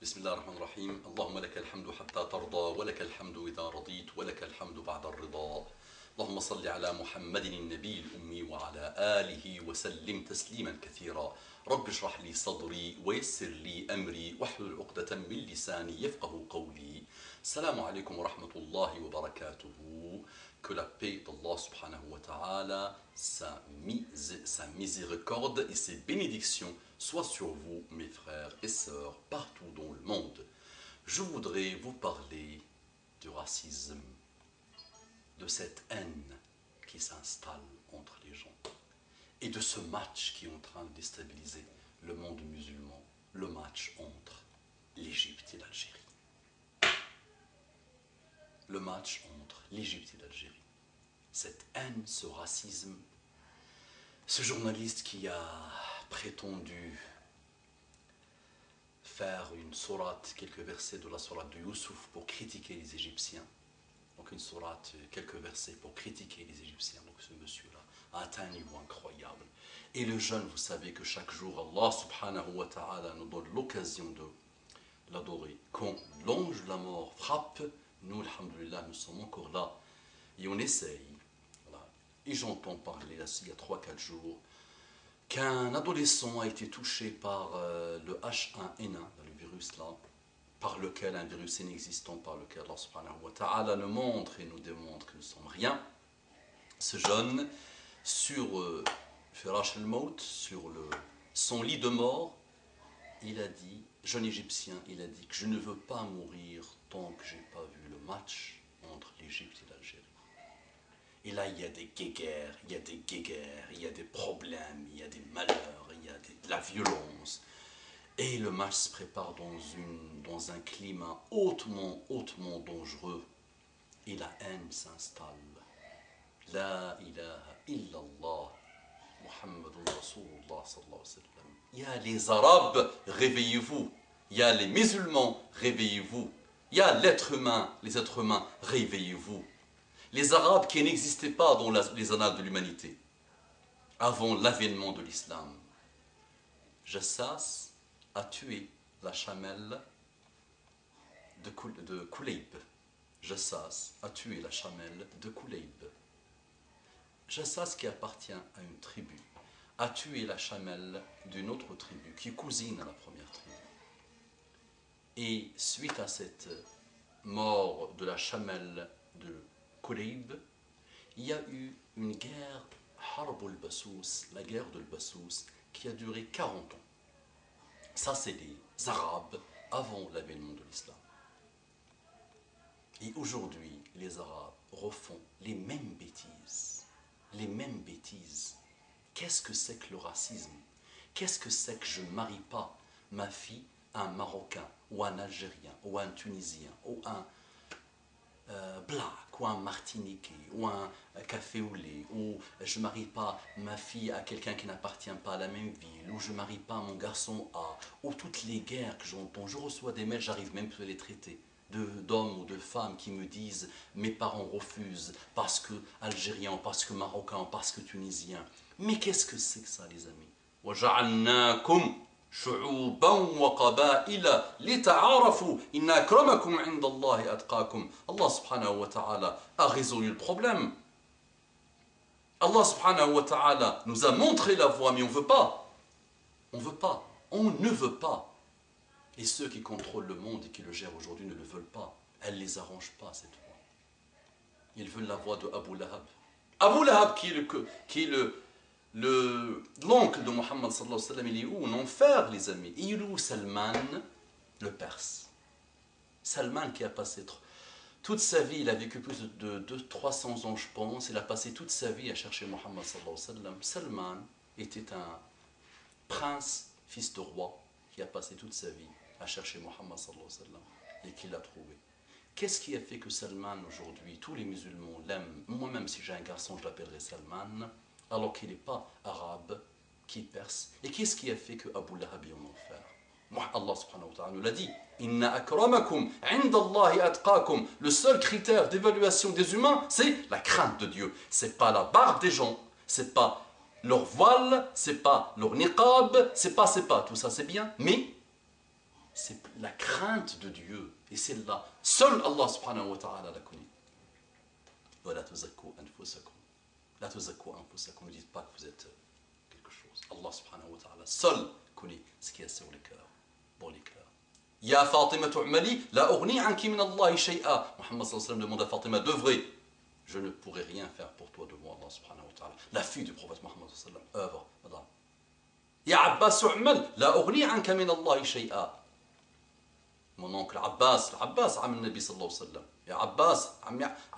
بسم الله الرحمن الرحيم. اللهم لك الحمد حتى ترضى ولك الحمد إذا رضيت ولك الحمد بعد الرضا. اللهم صل على محمد النبي الأمي وعلى آله وسلم تسليما كثيرا. رب اشرح لي صدري ويسر لي أمري واحلل عقدة من لساني يفقه قولي. السلام عليكم ورحمة الله وبركاته. Que la paix d'Allah subhanahu wa ta'ala, sa miséricorde et ses bénédictions soient sur vous, mes frères et sœurs, partout dans le monde. Je voudrais vous parler du racisme, de cette haine qui s'installe entre les gens et de ce match qui est en train de déstabiliser le monde musulman, le match entre l'Égypte et l'Algérie. Le match entre l'Égypte et l'Algérie. Cette haine, ce racisme, ce journaliste qui a prétendu faire une sourate, quelques versets de la sourate de Youssouf pour critiquer les Égyptiens. Donc une sourate, quelques versets pour critiquer les Égyptiens. Donc ce monsieur-là a atteint un niveau incroyable. Et le jeûne, vous savez que chaque jour, Allah subhanahu wa ta'ala nous donne l'occasion de l'adorer. Quand l'ange de la mort frappe, nous, alhamdoulilah, nous sommes encore là. Et on essaye. Voilà. Et j'entends parler, là, il y a 3-4 jours, qu'un adolescent a été touché par le H1N1, le virus là, par lequel, un virus inexistant, par lequel Allah subhanahu wa ta'ala nous montre et nous démontre que nous ne sommes rien. Ce jeune, sur Firash al-Maut, sur son lit de mort, il a dit, jeune égyptien, il a dit que je ne veux pas mourir tant que je n'ai pas vu le match entre l'Égypte et l'Algérie. Et là, il y a des guéguerres, il y a des guéguerres, il y a des problèmes, il y a des malheurs, il y a de la violence. Et le match se prépare dans un climat hautement dangereux. Et la haine s'installe. La ilaha illallah, Muhammadun Rasulullah sallallahu alayhi wa sallam. Il y a les Arabes, réveillez-vous. Il y a les musulmans, réveillez-vous. Il y a l'être humain, les êtres humains, réveillez-vous. Les Arabes qui n'existaient pas dans les annales de l'humanité, avant l'avènement de l'islam. Jassas a tué la chamelle de Kulayb. Jassas a tué la chamelle de Kulayb. Jassas, qui appartient à une tribu, a tué la chamelle d'une autre tribu, qui est cousine à la première tribu. Et suite à cette mort de la chamelle de Kulayb, il y a eu une guerre, Harb al-Bassous, la guerre de l'Bassous, qui a duré 40 ans. Ça, c'est les Arabes avant l'avènement de l'islam. Et aujourd'hui, les Arabes refont les mêmes bêtises. Les mêmes bêtises. Qu'est-ce que c'est que le racisme? Qu'est-ce que c'est que je ne marie pas ma fille à un Marocain, ou un Algérien, ou un Tunisien, ou un Black, ou un Martiniquais, ou un café au lait, ou je ne marie pas ma fille à quelqu'un qui n'appartient pas à la même ville, ou je ne marie pas mon garçon à, ou toutes les guerres que j'entends, je reçois des mails, j'arrive même plus à les traiter, d'hommes ou de femmes qui me disent mes parents refusent parce que algériens, parce que marocains, parce que tunisiens. Mais qu'est-ce que c'est que ça, les amis? وَجَعَلْنَاكُمْ شعوبا وقبائل لتعارفوا إن أكرمكم عند الله أتقاكم. Allah subhanahu wa ta'ala a résolu le problème. Allah subhanahu wa ta'ala nous a montré la voie, mais on ne veut pas. On ne veut pas. On ne veut pas. Et ceux qui contrôlent le monde et qui le gèrent aujourd'hui ne le veulent pas. Elle ne les arrange pas, cette voie. Ils veulent la voie de Abu Lahab. Abu Lahab qui est l'oncle de Mohammed sallallahu alayhi wa sallam, il est où? En enfer, les amis. Et il est où Salman, le Perse? Salman qui a passé toute sa vie, il a vécu plus de 300 ans, je pense. Il a passé toute sa vie à chercher Mohammed sallallahu alayhi wa sallam. Salman était un prince, fils de roi, qui a passé toute sa vie à chercher Mohammed sallallahu alayhi wa sallam et qui l'a trouvé. Qu'est-ce qui a fait que Salman, aujourd'hui, tous les musulmans l'aiment? Moi-même, si j'ai un garçon, je l'appellerai Salman, alors qu'il n'est pas arabe, qui est perse. Et qu'est-ce qui a fait que Abu Lahab est en enfer? Moi, Allah subhanahu wa ta'ala nous l'a dit. Inna akramakum indallahi atqakum. Le seul critère d'évaluation des humains, c'est la crainte de Dieu. C'est pas la barbe des gens, c'est pas leur voile, c'est pas leur niqab, c'est pas, tout ça c'est bien. Mais c'est la crainte de Dieu. Et c'est là, seul Allah subhanahu wa ta'ala la connaît. وَلَا تُزَكُّوا أَنفُسَكُمْ. La tuzakku anfusakum, ne dites pas que vous êtes quelque chose. Allah subhanahu wa ta'ala seul connaît ce qu'il y a sur les cœurs, dans les cœurs. Ya Fatima tu'mali, la ughni anki min Allahi shay'a. Muhammad sallallahu alayhi wa sallam demande à Fatima d'œuvrer. Je ne pourrai rien faire pour toi devant Allah subhanahu wa ta'ala. La fille du prophète Muhammad sallallahu alayhi wa sallam, œuvre, madame. Ya Abbas tu'mal, la ughni anka min Allahi shay'a. Mon oncle Abbas, Abbas, am Nabi sallallahu alayhi wa sallam. Ya Abbas,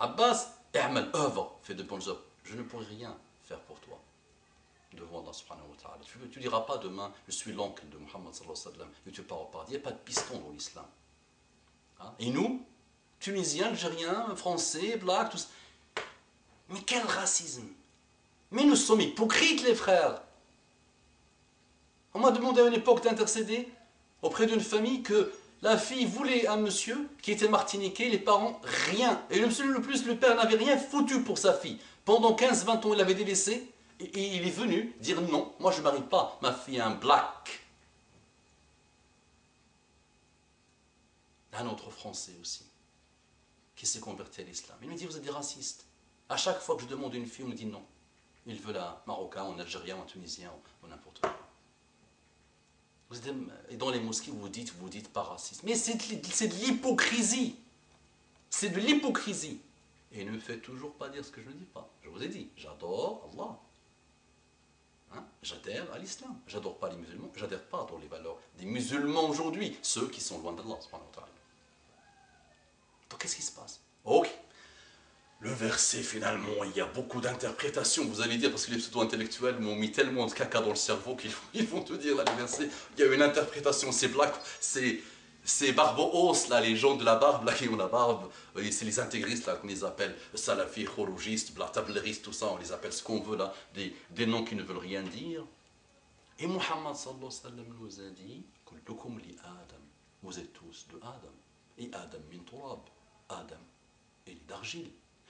Abbas, i'mal, œuvre, fais de bonnes œuvres. Je ne pourrai rien faire pour toi devant Allah subhanahu wa ta'ala. Tu ne diras pas demain, je suis l'oncle de Muhammad sallallahu alayhi wa sallam, et tu pars au paradis. Il n'y a pas de piston dans l'islam. Hein? Et nous, Tunisiens, Algériens, Français, Blacks, tous. Mais quel racisme! Mais nous sommes hypocrites, les frères. On m'a demandé à une époque d'intercéder auprès d'une famille que la fille voulait un monsieur qui était martiniquais, les parents, rien. Et le plus, le père n'avait rien foutu pour sa fille. Pendant 15-20 ans, il l'avait délaissé. Et il est venu dire non, moi je ne marie pas ma fille à un black. Un autre Français aussi, qui s'est converti à l'islam. Il me dit, vous êtes des racistes. À chaque fois que je demande une fille, on me dit non. Il veut un Marocain, un Algérien, un Tunisien, ou n'importe quoi. Et dans les mosquées, vous dites pas raciste. Mais c'est de l'hypocrisie. C'est de l'hypocrisie. Et ne me faites toujours pas dire ce que je ne dis pas. Je vous ai dit, j'adore Allah. Hein? J'adhère à l'islam. J'adore pas les musulmans. J'adhère pas dans les valeurs des musulmans aujourd'hui. Ceux qui sont loin d'Allah. Donc qu'est-ce qui se passe? Ok. Le verset, finalement, il y a beaucoup d'interprétations. Vous allez dire, parce que les pseudo-intellectuels m'ont mis tellement de caca dans le cerveau qu'ils vont te dire, là, le verset, il y a une interprétation, c'est black, c'est barbo-os, là, les gens de la barbe, là, qui ont la barbe, c'est les intégristes, là, qu'on les appelle, salafis, khorogistes, tabléristes, tout ça, on les appelle ce qu'on veut, là, des noms qui ne veulent rien dire. Et Muhammad, sallallahu alayhi wa sallam, nous a dit, kullukum li Adam, vous êtes tous de Adam, et Adam min turab, Adam, il est d'argile.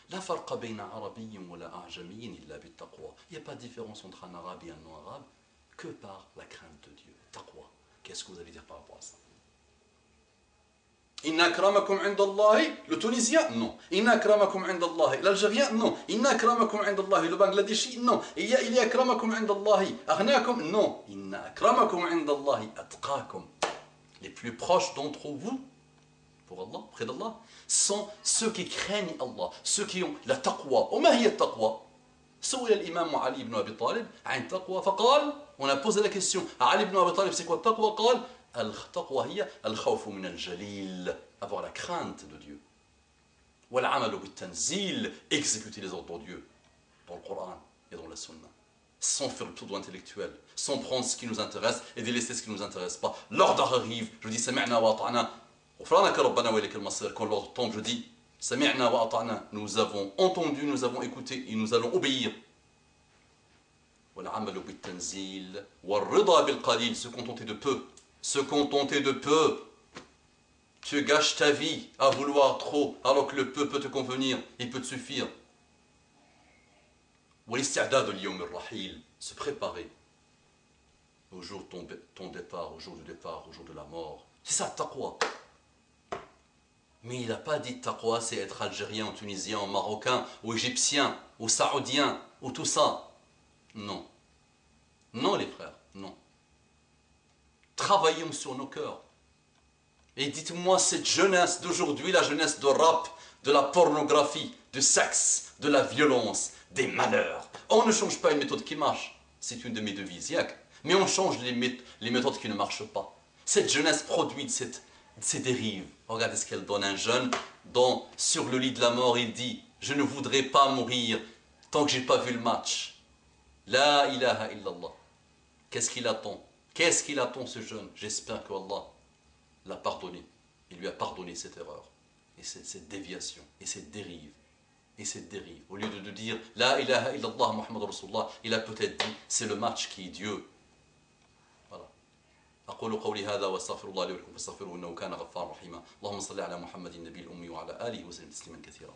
La farqa bayna arabiyyin wa la a'jamiyyin illa bit taqwa. Il n'y a pas de différence entre un arabe et un non-arabe que par la crainte de Dieu. Taqwa. Qu'est-ce que vous allez dire par rapport à ça? Inna akramakum indallahi, le Tunisien, non. Inna akramakum indallahi, l'Algérien, non. Inna akramakum indallahi, le Bangladeshi, non. Il y a akramakum indallahi, aghnakum, non. Inna akramakum indallahi, atqakum. Les plus proches d'entre vous, pour Allah, près d'Allah, sont ceux qui craignent Allah, ceux qui ont la taqwa. وما هي التقوى؟ سئل الإمام علي بن أبي طالب عن التقوى فقال, on a posé la question à Ali ibn Abi Talib, c'est quoi التقوى? قال التقوى هي الخوف من الجليل, avoir la crainte de Dieu. والعمل بالتنزيل, exécuter les ordres de Dieu dans le Coran et dans la Sunna, sans faire le pseudo intellectuel, sans prendre ce qui nous intéresse et délaisser ce qui ne nous intéresse pas. L'ordre arrive, je dis سمعنا وأطعنا. Quand l'ordre tombe, je dis nous avons entendu, nous avons écouté et nous allons obéir. Se contenter de peu. Se contenter de peu. Tu gâches ta vie à vouloir trop, alors que le peu peut te convenir, il peut te suffire. Se préparer au jour de ton départ, au jour du départ, au jour de la mort. C'est ça, taqwa. Mais il n'a pas dit taqwa, c'est être algérien, ou tunisien, ou marocain, ou égyptien, ou saoudien, ou tout ça. Non. Non, les frères, non. Travaillons sur nos cœurs. Et dites-moi, cette jeunesse d'aujourd'hui, la jeunesse de rap, de la pornographie, du sexe, de la violence, des malheurs. On ne change pas une méthode qui marche. C'est une de mes devises, yak. Mais on change les méthodes qui ne marchent pas. Cette jeunesse produit ces dérives. Regardez ce qu'elle donne. Un jeune dont sur le lit de la mort il dit « Je ne voudrais pas mourir tant que je n'ai pas vu le match. » La ilaha illallah. Qu'est-ce qu'il attend? Qu'est-ce qu'il attend ce jeune? J'espère que Allah l'a pardonné. Il lui a pardonné cette erreur. Et cette déviation. Et cette dérive. Et cette dérive. Au lieu de dire « La ilaha illallah Muhammad Rasulullah », il a peut-être dit « C'est le match qui est Dieu. » أقول قولي هذا واستغفر الله لي ولكم فاستغفروه إنه كان غفارا رحيما اللهم صل على محمد النبي الأمي وعلى آله وسلم تسليما كثيرا